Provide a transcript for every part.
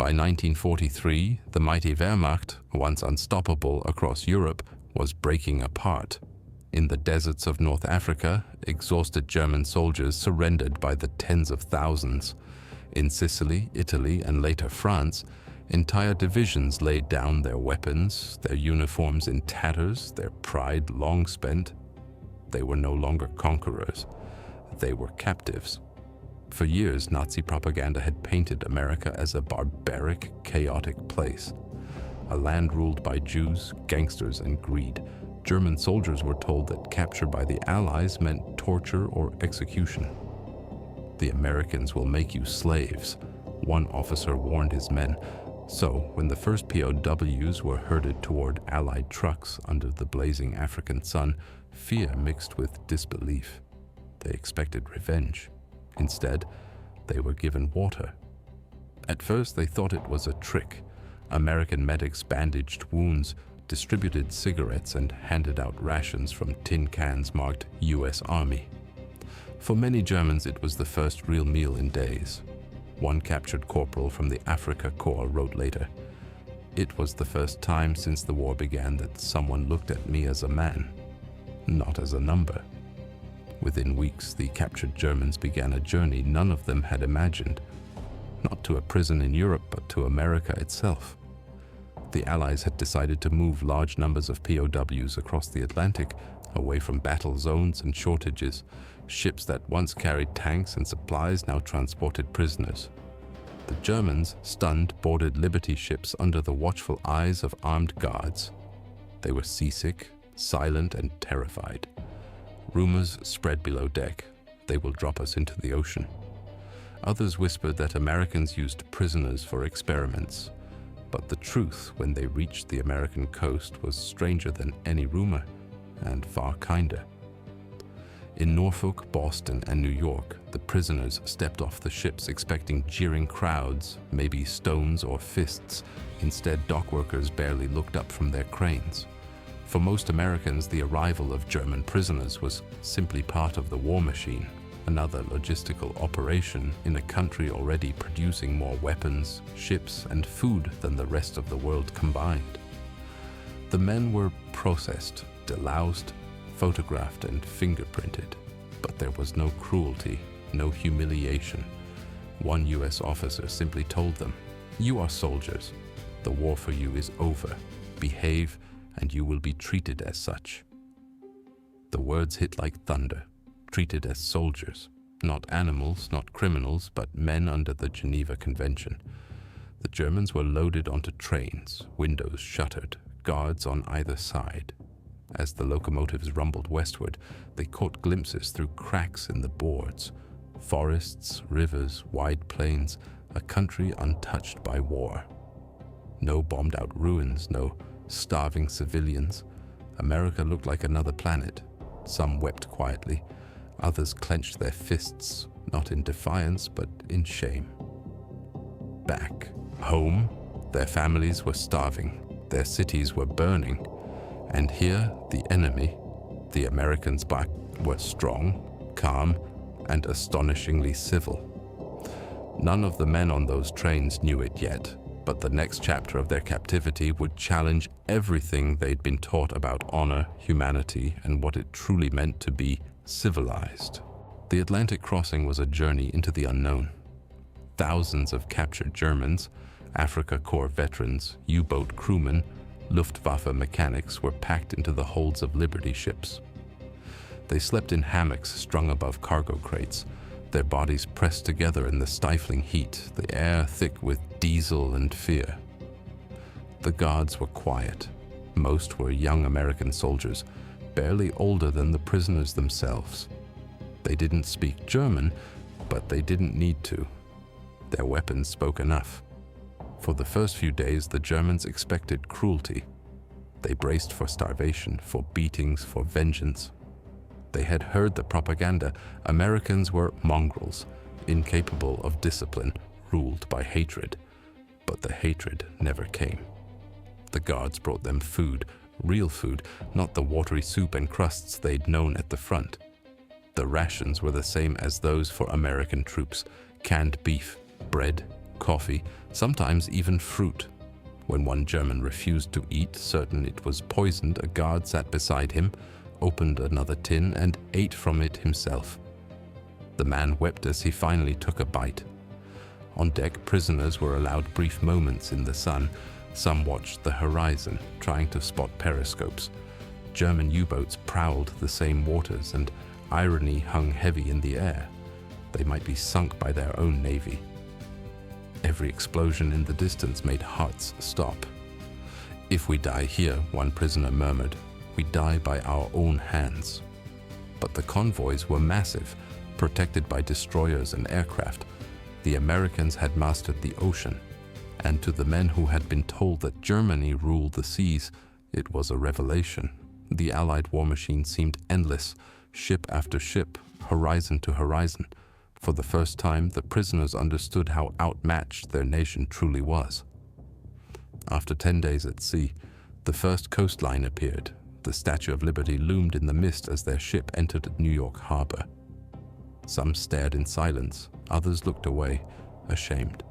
By 1943, the mighty Wehrmacht, once unstoppable across Europe, was breaking apart. In the deserts of North Africa, exhausted German soldiers surrendered by the tens of thousands. In Sicily, Italy, and later France, entire divisions laid down their weapons, their uniforms in tatters, their pride long spent. They were no longer conquerors. They were captives. For years, Nazi propaganda had painted America as a barbaric, chaotic place. A land ruled by Jews, gangsters, and greed. German soldiers were told that capture by the Allies meant torture or execution. "The Americans will make you slaves," one officer warned his men. So, when the first POWs were herded toward Allied trucks under the blazing African sun, fear mixed with disbelief. They expected revenge. Instead, they were given water. At first, they thought it was a trick. American medics bandaged wounds, distributed cigarettes, and handed out rations from tin cans marked US Army. For many Germans, it was the first real meal in days. One captured corporal from the Africa Corps wrote later, "It was the first time since the war began that someone looked at me as a man, not as a number." Within weeks, the captured Germans began a journey none of them had imagined, not to a prison in Europe, but to America itself. The Allies had decided to move large numbers of POWs across the Atlantic, away from battle zones and shortages. Ships that once carried tanks and supplies now transported prisoners. The Germans, stunned, boarded Liberty ships under the watchful eyes of armed guards. They were seasick, silent, and terrified. Rumors spread below deck. "They will drop us into the ocean." Others whispered that Americans used prisoners for experiments. But the truth, when they reached the American coast, was stranger than any rumor, and far kinder. In Norfolk, Boston, and New York, the prisoners stepped off the ships expecting jeering crowds, maybe stones or fists. Instead, dockworkers barely looked up from their cranes. For most Americans, the arrival of German prisoners was simply part of the war machine, another logistical operation in a country already producing more weapons, ships, and food than the rest of the world combined. The men were processed, deloused, photographed, and fingerprinted, but there was no cruelty, no humiliation. One US officer simply told them, "You are soldiers. The war for you is over. Behave, and you will be treated as such." The words hit like thunder. Treated as soldiers, not animals, not criminals, but men under the Geneva Convention. The Germans were loaded onto trains, windows shuttered, guards on either side. As the locomotives rumbled westward, they caught glimpses through cracks in the boards. Forests, rivers, wide plains, a country untouched by war. No bombed-out ruins, no starving civilians. America looked like another planet. Some wept quietly. Others clenched their fists, not in defiance, but in shame. Back home, their families were starving. Their cities were burning. And here, the enemy, the Americans back, were strong, calm, and astonishingly civil. None of the men on those trains knew it yet, but the next chapter of their captivity would challenge everything they'd been taught about honor, humanity, and what it truly meant to be civilized. The Atlantic crossing was a journey into the unknown. Thousands of captured Germans, Africa Corps veterans, U-boat crewmen, Luftwaffe mechanics were packed into the holds of Liberty ships. They slept in hammocks strung above cargo crates, their bodies pressed together in the stifling heat, the air thick with diesel and fear. The guards were quiet. Most were young American soldiers, barely older than the prisoners themselves. They didn't speak German, but they didn't need to. Their weapons spoke enough. For the first few days, the Germans expected cruelty. They braced for starvation, for beatings, for vengeance. They had heard the propaganda. Americans were mongrels, incapable of discipline, ruled by hatred. But the hatred never came. The guards brought them food, real food, not the watery soup and crusts they'd known at the front. The rations were the same as those for American troops: canned beef, bread, coffee, sometimes even fruit. When one German refused to eat, certain it was poisoned, a guard sat beside him, opened another tin, and ate from it himself. The man wept as he finally took a bite. On deck, prisoners were allowed brief moments in the sun. Some watched the horizon, trying to spot periscopes. German U-boats prowled the same waters, and irony hung heavy in the air. They might be sunk by their own navy. Every explosion in the distance made hearts stop. "If we die here," one prisoner murmured, "we die by our own hands." But the convoys were massive, protected by destroyers and aircraft. The Americans had mastered the ocean, and to the men who had been told that Germany ruled the seas, it was a revelation. The Allied war machine seemed endless, ship after ship, horizon to horizon. For the first time, the prisoners understood how outmatched their nation truly was. After 10 days at sea, the first coastline appeared. The Statue of Liberty loomed in the mist as their ship entered New York harbor. Some stared in silence, others looked away, ashamed.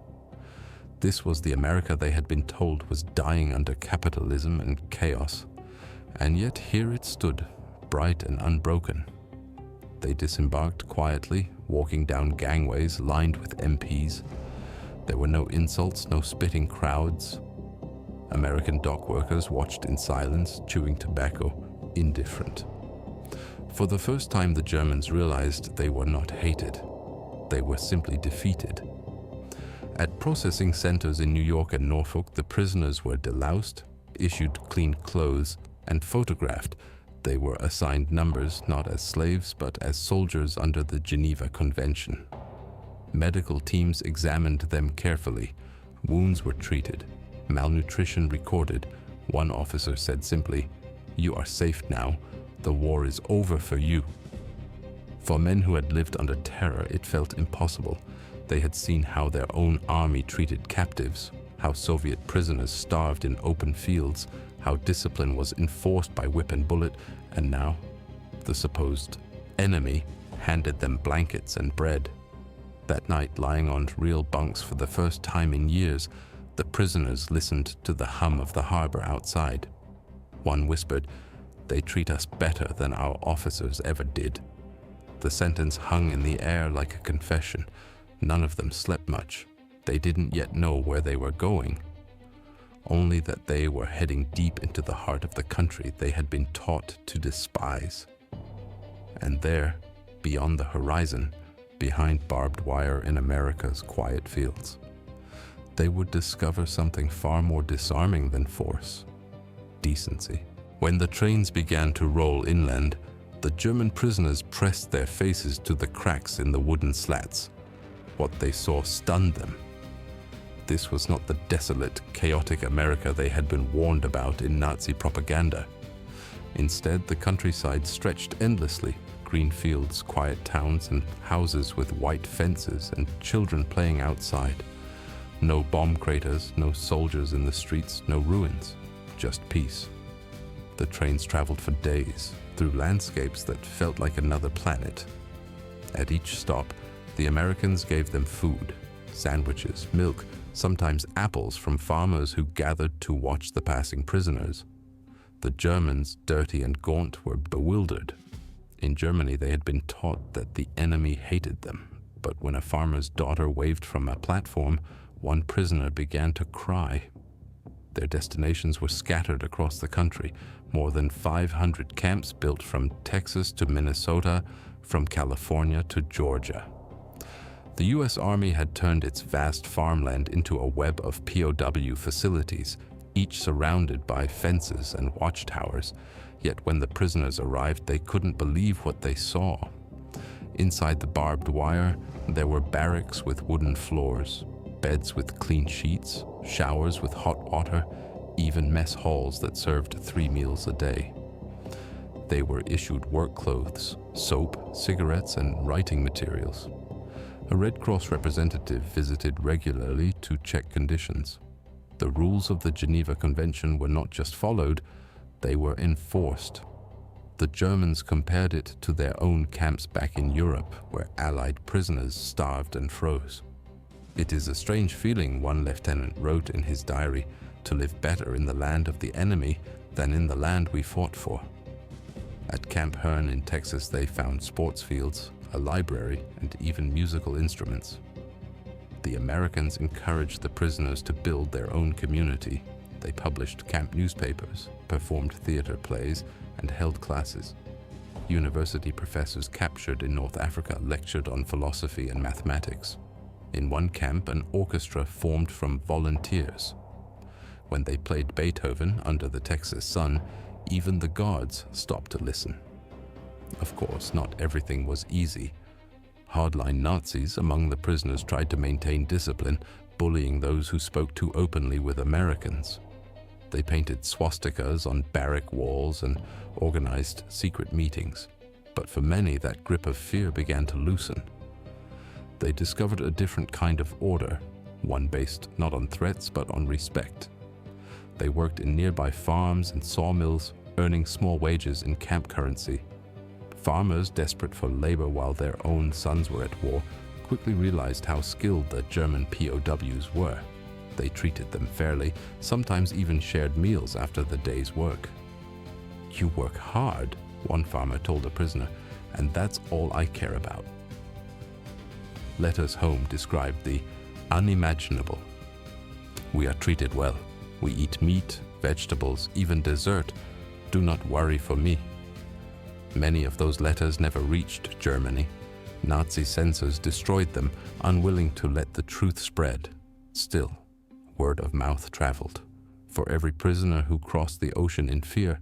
This was the America they had been told was dying under capitalism and chaos. And yet here it stood, bright and unbroken. They disembarked quietly, walking down gangways lined with MPs. There were no insults, no spitting crowds. American dock workers watched in silence, chewing tobacco, indifferent. For the first time, the Germans realized they were not hated. They were simply defeated. At processing centers in New York and Norfolk, the prisoners were deloused, issued clean clothes, and photographed. They were assigned numbers not as slaves but as soldiers under the Geneva Convention. Medical teams examined them carefully. Wounds were treated, malnutrition recorded. One officer said simply, "You are safe now. The war is over for you." For men who had lived under terror, it felt impossible. They had seen how their own army treated captives, how Soviet prisoners starved in open fields, how discipline was enforced by whip and bullet, and now the supposed enemy handed them blankets and bread. That night, lying on real bunks for the first time in years, the prisoners listened to the hum of the harbor outside. One whispered, "They treat us better than our officers ever did." The sentence hung in the air like a confession. None of them slept much. They didn't yet know where they were going, only that they were heading deep into the heart of the country they had been taught to despise. And there, beyond the horizon, behind barbed wire in America's quiet fields, they would discover something far more disarming than force: decency. When the trains began to roll inland, the German prisoners pressed their faces to the cracks in the wooden slats. What they saw stunned them. This was not the desolate, chaotic America they had been warned about in Nazi propaganda. Instead, the countryside stretched endlessly: green fields, quiet towns, and houses with white fences, and children playing outside. No bomb craters, no soldiers in the streets, no ruins, just peace. The trains traveled for days, through landscapes that felt like another planet. At each stop, the Americans gave them food: sandwiches, milk, sometimes apples from farmers who gathered to watch the passing prisoners. The Germans, dirty and gaunt, were bewildered. In Germany, they had been taught that the enemy hated them, but when a farmer's daughter waved from a platform, one prisoner began to cry. Their destinations were scattered across the country, more than 500 camps built from Texas to Minnesota, from California to Georgia. The U.S. Army had turned its vast farmland into a web of POW facilities, each surrounded by fences and watchtowers. Yet when the prisoners arrived, they couldn't believe what they saw. Inside the barbed wire, there were barracks with wooden floors, beds with clean sheets, showers with hot water, even mess halls that served 3 meals a day. They were issued work clothes, soap, cigarettes, and writing materials. A Red Cross representative visited regularly to check conditions. The rules of the Geneva Convention were not just followed, they were enforced. The Germans compared it to their own camps back in Europe, where Allied prisoners starved and froze. "It is a strange feeling," one lieutenant wrote in his diary, "to live better in the land of the enemy than in the land we fought for." At Camp Hearn in Texas, they found sports fields, a library, and even musical instruments. The Americans encouraged the prisoners to build their own community. They published camp newspapers, performed theater plays, and held classes. University professors captured in North Africa lectured on philosophy and mathematics. In one camp, an orchestra formed from volunteers. When they played Beethoven under the Texas sun, even the guards stopped to listen. Of course, not everything was easy. Hardline Nazis among the prisoners tried to maintain discipline, bullying those who spoke too openly with Americans. They painted swastikas on barrack walls and organized secret meetings. But for many, that grip of fear began to loosen. They discovered a different kind of order, one based not on threats but on respect. They worked in nearby farms and sawmills, earning small wages in camp currency. Farmers, desperate for labor while their own sons were at war, quickly realized how skilled the German POWs were. They treated them fairly, sometimes even shared meals after the day's work. "You work hard," one farmer told a prisoner, "and that's all I care about." Letters home described the unimaginable. "We are treated well. We eat meat, vegetables, even dessert. Do not worry for me." Many of those letters never reached Germany. Nazi censors destroyed them, unwilling to let the truth spread. Still, word of mouth traveled. For every prisoner who crossed the ocean in fear,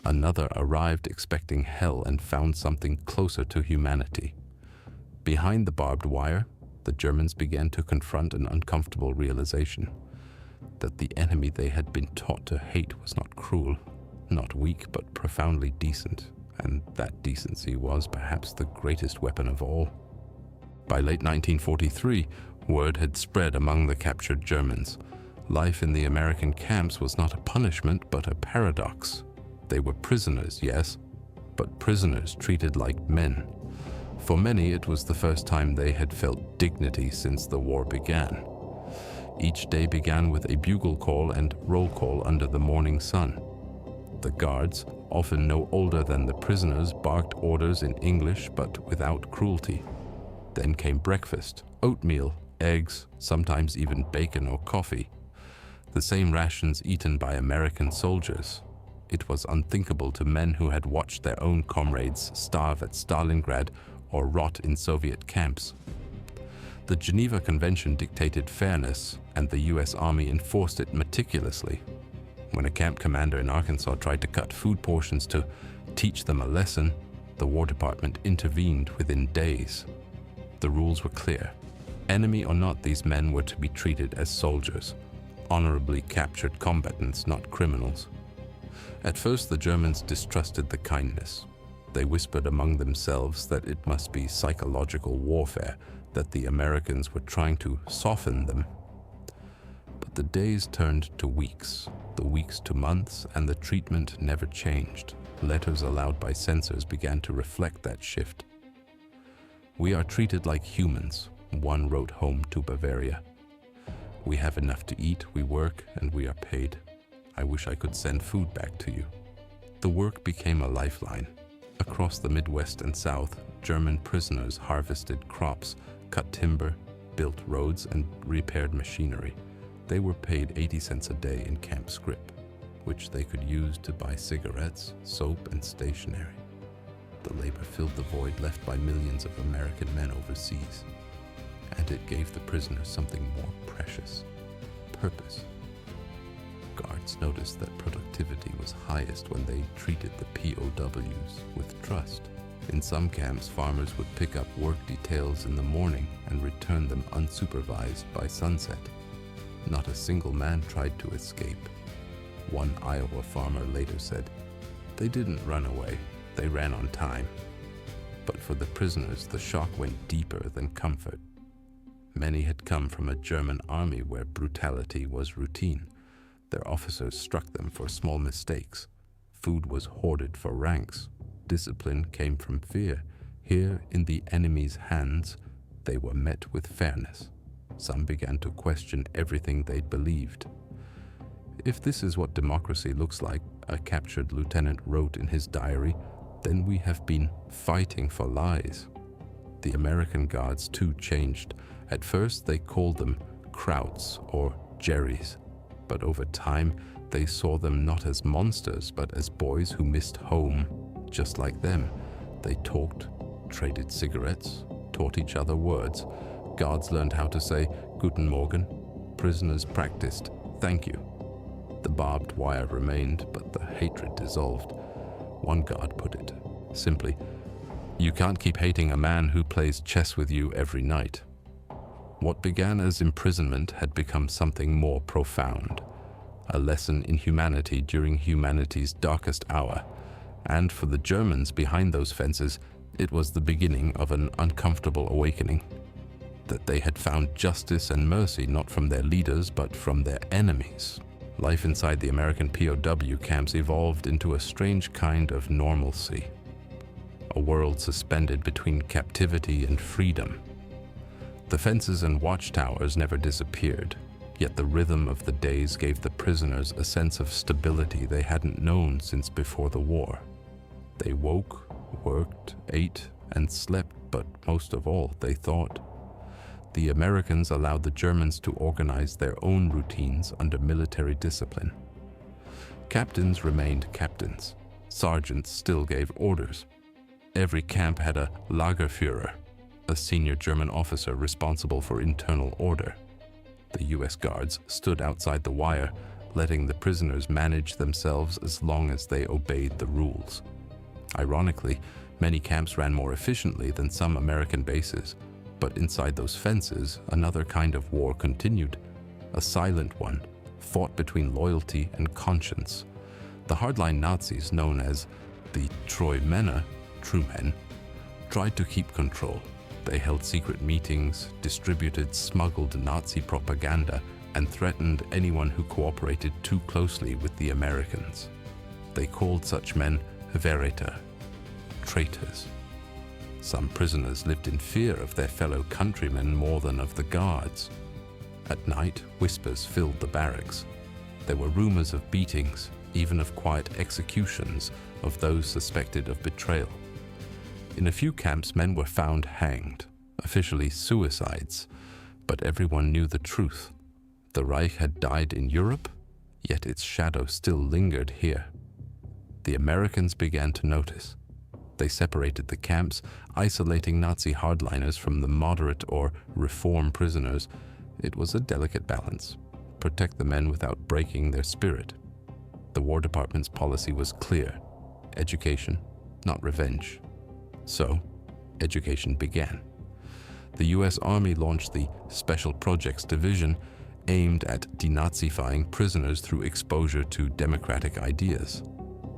another arrived expecting hell and found something closer to humanity. Behind the barbed wire, the Germans began to confront an uncomfortable realization: that the enemy they had been taught to hate was not cruel, not weak, but profoundly decent. And that decency was perhaps the greatest weapon of all. By late 1943, word had spread among the captured Germans. Life in the American camps was not a punishment, but a paradox. They were prisoners, yes, but prisoners treated like men. For many, it was the first time they had felt dignity since the war began. Each day began with a bugle call and roll call under the morning sun. The guards, often no older than the prisoners, barked orders in English but without cruelty. Then came breakfast, oatmeal, eggs, sometimes even bacon or coffee. The same rations eaten by American soldiers. It was unthinkable to men who had watched their own comrades starve at Stalingrad or rot in Soviet camps. The Geneva Convention dictated fairness, and the US Army enforced it meticulously. When a camp commander in Arkansas tried to cut food portions to teach them a lesson, the War Department intervened within days. The rules were clear. Enemy or not, these men were to be treated as soldiers, honorably captured combatants, not criminals. At first, the Germans distrusted the kindness. They whispered among themselves that it must be psychological warfare, that the Americans were trying to soften them. But the days turned to weeks, the weeks to months, and the treatment never changed. Letters allowed by censors began to reflect that shift. "We are treated like humans," one wrote home to Bavaria. "We have enough to eat, we work, and we are paid. I wish I could send food back to you." The work became a lifeline. Across the Midwest and South, German prisoners harvested crops, cut timber, built roads, and repaired machinery. They were paid 80 cents a day in camp scrip, which they could use to buy cigarettes, soap, and stationery. The labor filled the void left by millions of American men overseas, and it gave the prisoners something more precious: purpose. Guards noticed that productivity was highest when they treated the POWs with trust. In some camps, farmers would pick up work details in the morning and return them unsupervised by sunset. Not a single man tried to escape. One Iowa farmer later said, "They didn't run away, they ran on time." But for the prisoners, the shock went deeper than comfort. Many had come from a German army where brutality was routine. Their officers struck them for small mistakes. Food was hoarded for ranks. Discipline came from fear. Here, in the enemy's hands, they were met with fairness. Some began to question everything they'd believed. "If this is what democracy looks like," a captured lieutenant wrote in his diary, "then we have been fighting for lies." The American guards too changed. At first they called them Krauts or Jerrys, but over time they saw them not as monsters but as boys who missed home, just like them. They talked, traded cigarettes, taught each other words. Guards learned how to say "Guten Morgen." Prisoners practiced "Thank you." The barbed wire remained, but the hatred dissolved. One guard put it simply, "You can't keep hating a man who plays chess with you every night." What began as imprisonment had become something more profound, a lesson in humanity during humanity's darkest hour. And for the Germans behind those fences, it was the beginning of an uncomfortable awakening. That they had found justice and mercy not from their leaders but from their enemies. Life inside the American POW camps evolved into a strange kind of normalcy. A world suspended between captivity and freedom. The fences and watchtowers never disappeared, yet the rhythm of the days gave the prisoners a sense of stability they hadn't known since before the war. They woke, worked, ate, and slept, but most of all, they thought. The Americans allowed the Germans to organize their own routines under military discipline. Captains remained captains. Sergeants still gave orders. Every camp had a Lagerführer, a senior German officer responsible for internal order. The US guards stood outside the wire, letting the prisoners manage themselves as long as they obeyed the rules. Ironically, many camps ran more efficiently than some American bases. But inside those fences, another kind of war continued, a silent one, fought between loyalty and conscience. The hardline Nazis, known as the True Männer, true men, tried to keep control. They held secret meetings, distributed smuggled Nazi propaganda, and threatened anyone who cooperated too closely with the Americans. They called such men Verräter, traitors. Some prisoners lived in fear of their fellow countrymen more than of the guards. At night, whispers filled the barracks. There were rumors of beatings, even of quiet executions of those suspected of betrayal. In a few camps, men were found hanged, officially suicides, but everyone knew the truth. The Reich had died in Europe, yet its shadow still lingered here. The Americans began to notice. They separated the camps, isolating Nazi hardliners from the moderate or reform prisoners. It was a delicate balance. Protect the men without breaking their spirit. The War Department's policy was clear. Education, not revenge. So, education began. The US Army launched the Special Projects Division, aimed at denazifying prisoners through exposure to democratic ideas.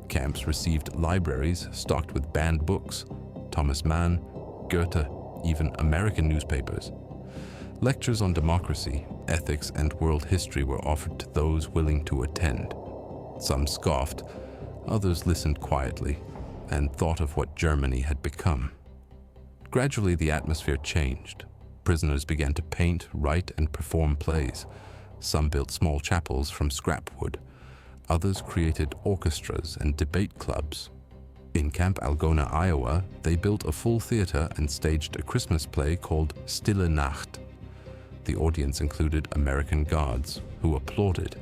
Camps received libraries stocked with banned books, Thomas Mann, Goethe, even American newspapers. Lectures on democracy, ethics, and world history were offered to those willing to attend. Some scoffed, others listened quietly, and thought of what Germany had become. Gradually, the atmosphere changed. Prisoners began to paint, write, and perform plays. Some built small chapels from scrap wood. Others created orchestras and debate clubs. In Camp Algona, Iowa, they built a full theater and staged a Christmas play called Stille Nacht. The audience included American guards, who applauded.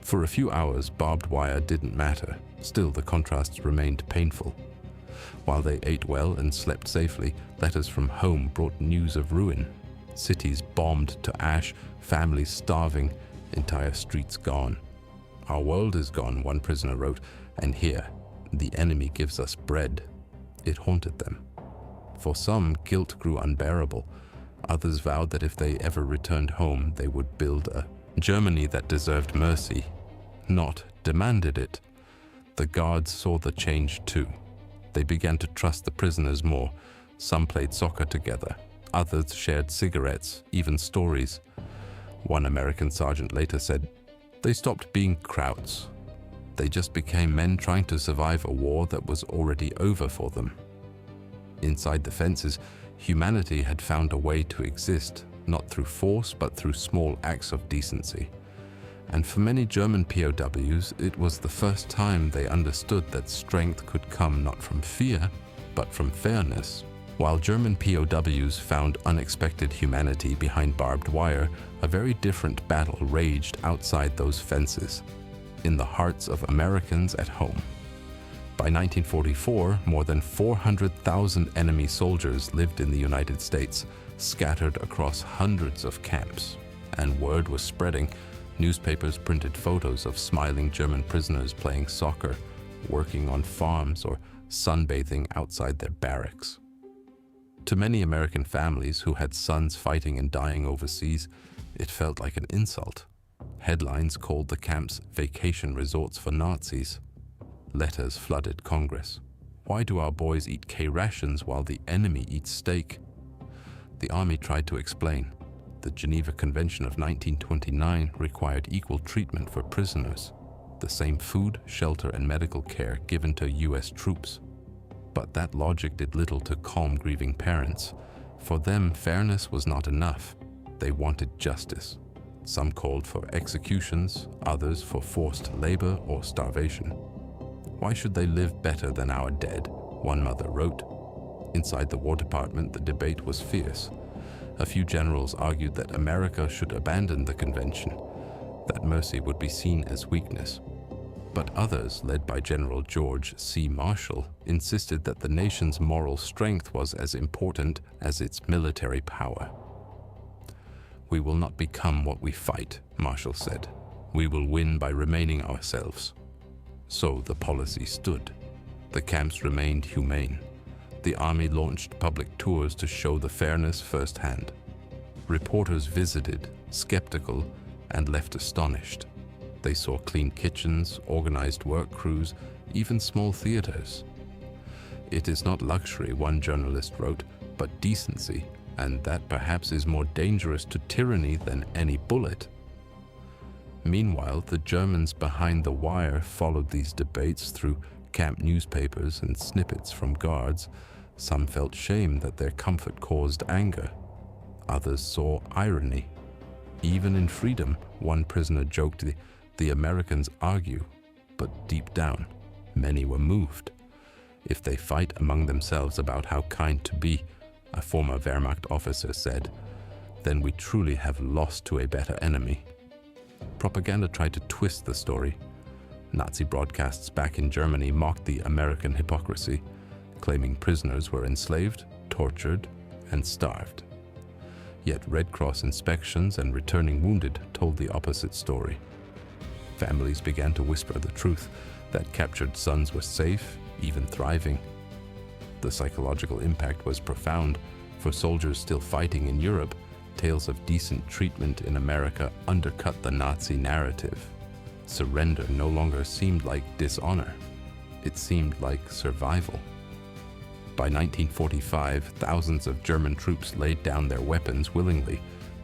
For a few hours, barbed wire didn't matter. Still, the contrasts remained painful. While they ate well and slept safely, letters from home brought news of ruin. Cities bombed to ash, families starving, entire streets gone. "Our world is gone," one prisoner wrote, "and here, the enemy gives us bread." It haunted them. For some, guilt grew unbearable. Others vowed that if they ever returned home, they would build a Germany that deserved mercy, not demanded it. The guards saw the change too. They began to trust the prisoners more. Some played soccer together. Others shared cigarettes, even stories. One American sergeant later said, "They stopped being Krauts. They just became men trying to survive a war that was already over for them." Inside the fences, humanity had found a way to exist not through force but through small acts of decency. And for many German POWs, it was the first time they understood that strength could come not from fear, but from fairness. While German POWs found unexpected humanity behind barbed wire, a very different battle raged outside those fences, in the hearts of Americans at home. By 1944, more than 400,000 enemy soldiers lived in the United States, scattered across hundreds of camps. And word was spreading. Newspapers printed photos of smiling German prisoners playing soccer, working on farms, or sunbathing outside their barracks. To many American families who had sons fighting and dying overseas, it felt like an insult. Headlines called the camps vacation resorts for Nazis. Letters flooded Congress. Why do our boys eat K-rations while the enemy eats steak? The army tried to explain. The Geneva Convention of 1929 required equal treatment for prisoners, the same food, shelter, and medical care given to U.S. troops. But that logic did little to calm grieving parents. For them, fairness was not enough. They wanted justice. Some called for executions, others for forced labor or starvation. Why should they live better than our dead? One mother wrote. Inside the War Department, the debate was fierce. A few generals argued that America should abandon the convention, that mercy would be seen as weakness. But others, led by General George C. Marshall, insisted that the nation's moral strength was as important as its military power. "We will not become what we fight," Marshall said. "We will win by remaining ourselves." So the policy stood. The camps remained humane. The army launched public tours to show the fairness firsthand. Reporters visited, skeptical, and left astonished. They saw clean kitchens, organized work crews, even small theaters. "It is not luxury," one journalist wrote, "but decency, and that perhaps is more dangerous to tyranny than any bullet." Meanwhile, the Germans behind the wire followed these debates through camp newspapers and snippets from guards. Some felt shame that their comfort caused anger. Others saw irony. Even in freedom, one prisoner joked, the Americans argue, but deep down, many were moved. If they fight among themselves about how kind to be, a former Wehrmacht officer said, then we truly have lost to a better enemy. Propaganda tried to twist the story. Nazi broadcasts back in Germany mocked the American hypocrisy, claiming prisoners were enslaved, tortured, and starved. Yet Red Cross inspections and returning wounded told the opposite story. Families began to whisper the truth, that captured sons were safe, even thriving. The psychological impact was profound. For soldiers still fighting in Europe, tales of decent treatment in America undercut the Nazi narrative. Surrender no longer seemed like dishonor. It seemed like survival. By 1945, thousands of German troops laid down their weapons willingly,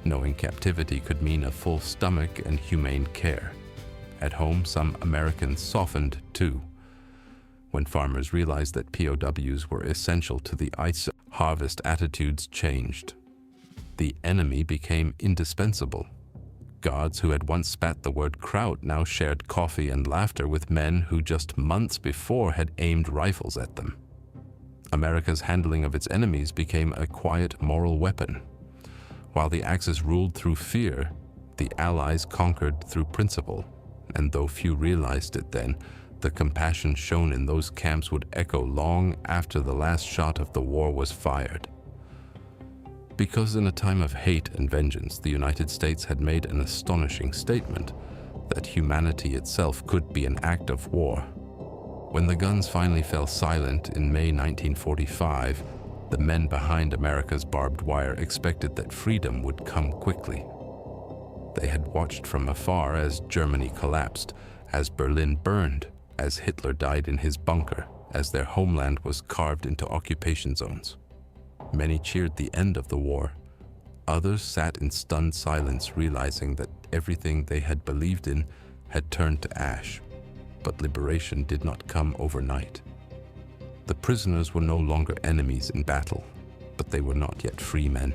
knowing captivity could mean a full stomach and humane care. At home, some Americans softened too. When farmers realized that POWs were essential to the ice harvest, attitudes changed. The enemy became indispensable. Guards who had once spat the word kraut now shared coffee and laughter with men who just months before had aimed rifles at them. America's handling of its enemies became a quiet moral weapon. While the Axis ruled through fear, the Allies conquered through principle. And though few realized it then, the compassion shown in those camps would echo long after the last shot of the war was fired. Because in a time of hate and vengeance, the United States had made an astonishing statement that humanity itself could be an act of war. When the guns finally fell silent in May 1945, the men behind America's barbed wire expected that freedom would come quickly. They had watched from afar as Germany collapsed, as Berlin burned, as Hitler died in his bunker, as their homeland was carved into occupation zones. Many cheered the end of the war. Others sat in stunned silence, realizing that everything they had believed in had turned to ash. But liberation did not come overnight. The prisoners were no longer enemies in battle, but they were not yet free men.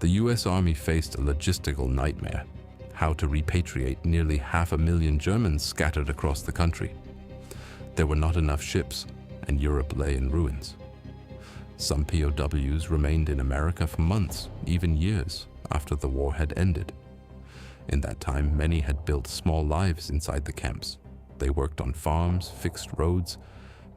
The US Army faced a logistical nightmare: how to repatriate nearly 500,000 Germans scattered across the country. There were not enough ships, and Europe lay in ruins. Some POWs remained in America for months, even years, after the war had ended. In that time, many had built small lives inside the camps. They worked on farms, fixed roads,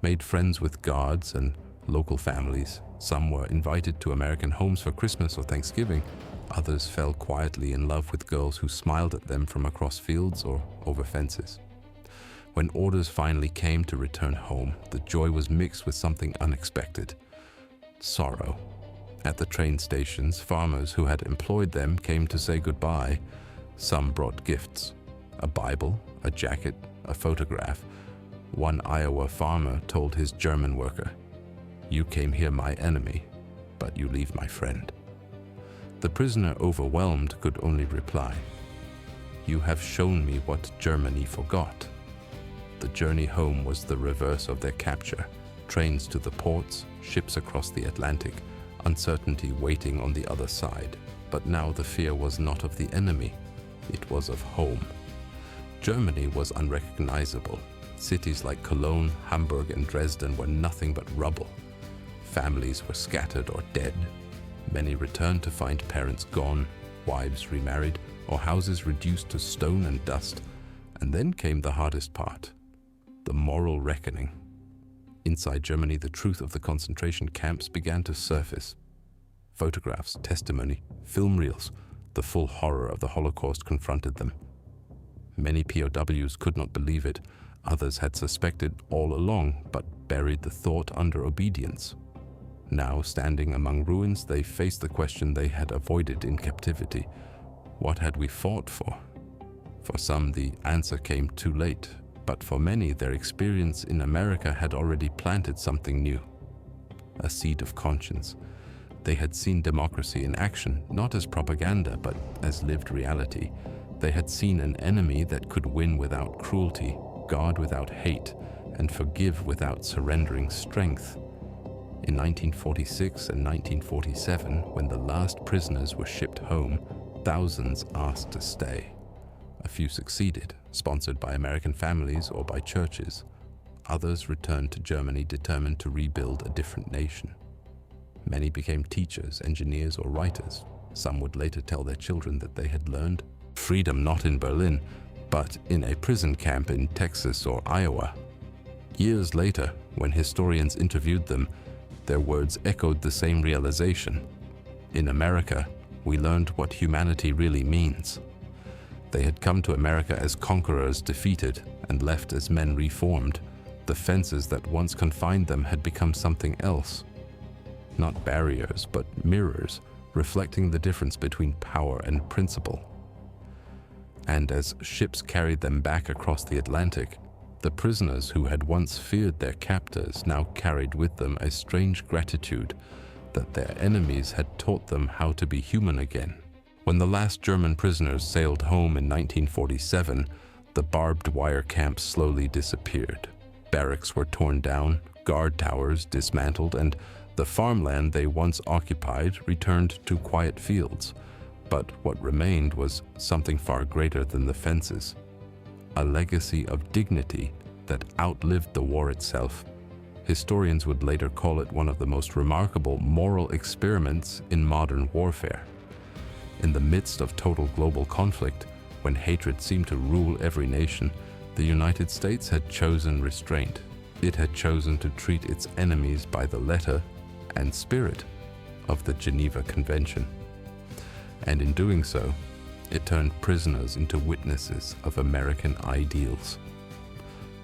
made friends with guards and local families. Some were invited to American homes for Christmas or Thanksgiving. Others fell quietly in love with girls who smiled at them from across fields or over fences. When orders finally came to return home, the joy was mixed with something unexpected: sorrow. At the train stations, farmers who had employed them came to say goodbye. Some brought gifts: a Bible, a jacket, a photograph. One Iowa farmer told his German worker, "You came here my enemy, but you leave my friend." The prisoner, overwhelmed, could only reply, "You have shown me what Germany forgot." The journey home was the reverse of their capture: trains to the ports, ships across the Atlantic, uncertainty waiting on the other side. But now the fear was not of the enemy, it was of home. Germany was unrecognizable. Cities like Cologne, Hamburg, and Dresden were nothing but rubble. Families were scattered or dead. Many returned to find parents gone, wives remarried, or houses reduced to stone and dust. And then came the hardest part: the moral reckoning. Inside Germany, the truth of the concentration camps began to surface. Photographs, testimony, film reels, the full horror of the Holocaust confronted them. Many POWs could not believe it. Others had suspected all along, but buried the thought under obedience. Now, standing among ruins, they faced the question they had avoided in captivity: what had we fought for? For some, the answer came too late, but for many, their experience in America had already planted something new. A seed of conscience. They had seen democracy in action, not as propaganda, but as lived reality. They had seen an enemy that could win without cruelty, guard without hate, and forgive without surrendering strength. In 1946 and 1947, when the last prisoners were shipped home, thousands asked to stay. A few succeeded, sponsored by American families or by churches. Others returned to Germany determined to rebuild a different nation. Many became teachers, engineers, or writers. Some would later tell their children that they had learned freedom not in Berlin, but in a prison camp in Texas or Iowa. Years later, when historians interviewed them, their words echoed the same realization. In America, we learned what humanity really means. They had come to America as conquerors defeated and left as men reformed. The fences that once confined them had become something else. Not barriers, but mirrors, reflecting the difference between power and principle. And as ships carried them back across the Atlantic, the prisoners who had once feared their captors now carried with them a strange gratitude that their enemies had taught them how to be human again. When the last German prisoners sailed home in 1947, the barbed wire camps slowly disappeared. Barracks were torn down, guard towers dismantled, and the farmland they once occupied returned to quiet fields. But what remained was something far greater than the fences. A legacy of dignity that outlived the war itself. Historians would later call it one of the most remarkable moral experiments in modern warfare. In the midst of total global conflict, when hatred seemed to rule every nation, the United States had chosen restraint. It had chosen to treat its enemies by the letter and spirit of the Geneva Convention. And in doing so, it turned prisoners into witnesses of American ideals.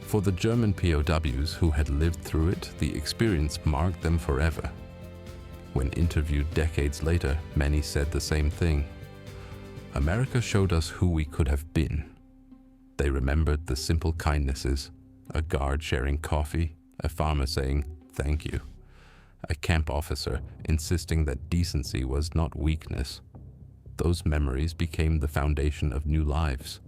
For the German POWs who had lived through it, the experience marked them forever. When interviewed decades later, many said the same thing. America showed us who we could have been. They remembered the simple kindnesses: a guard sharing coffee, a farmer saying, "Thank you," a camp officer insisting that decency was not weakness. Those memories became the foundation of new lives.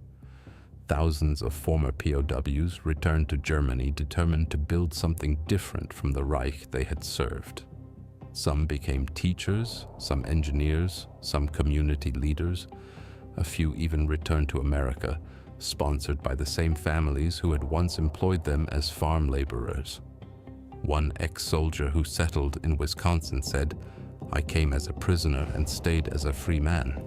Thousands of former POWs returned to Germany determined to build something different from the Reich they had served. Some became teachers, some engineers, some community leaders. A few even returned to America, sponsored by the same families who had once employed them as farm laborers. One ex-soldier who settled in Wisconsin said, "I came as a prisoner and stayed as a free man."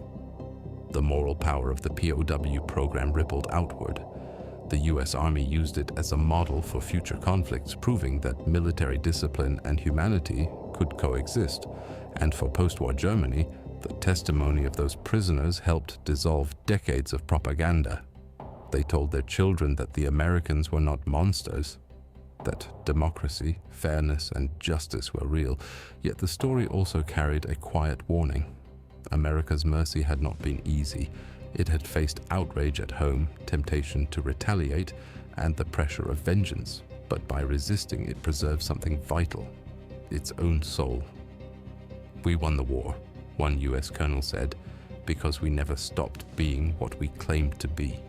The moral power of the POW program rippled outward. The US Army used it as a model for future conflicts, proving that military discipline and humanity could coexist. And for post-war Germany, the testimony of those prisoners helped dissolve decades of propaganda. They told their children that the Americans were not monsters, that democracy, fairness, and justice were real. Yet the story also carried a quiet warning. America's mercy had not been easy. It had faced outrage at home, temptation to retaliate, and the pressure of vengeance. But by resisting, it preserved something vital, its own soul. "We won the war," one US colonel said, "because we never stopped being what we claimed to be."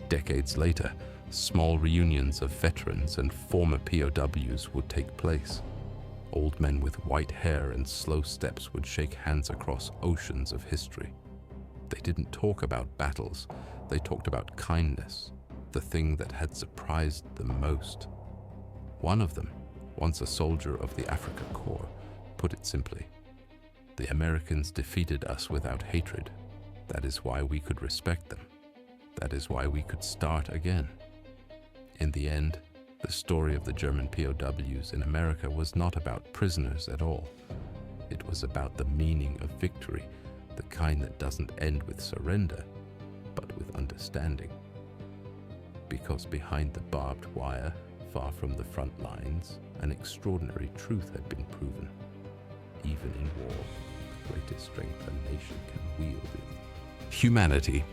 Decades later, small reunions of veterans and former POWs would take place. Old men with white hair and slow steps would shake hands across oceans of history. They didn't talk about battles, they talked about kindness, the thing that had surprised them most. One of them, once a soldier of the Africa Corps, put it simply, "The Americans defeated us without hatred. That is why we could respect them. That is why we could start again." In the end, the story of the German POWs in America was not about prisoners at all. It was about the meaning of victory, the kind that doesn't end with surrender, but with understanding. Because behind the barbed wire, far from the front lines, an extraordinary truth had been proven. Even in war, the greatest strength a nation can wield is humanity.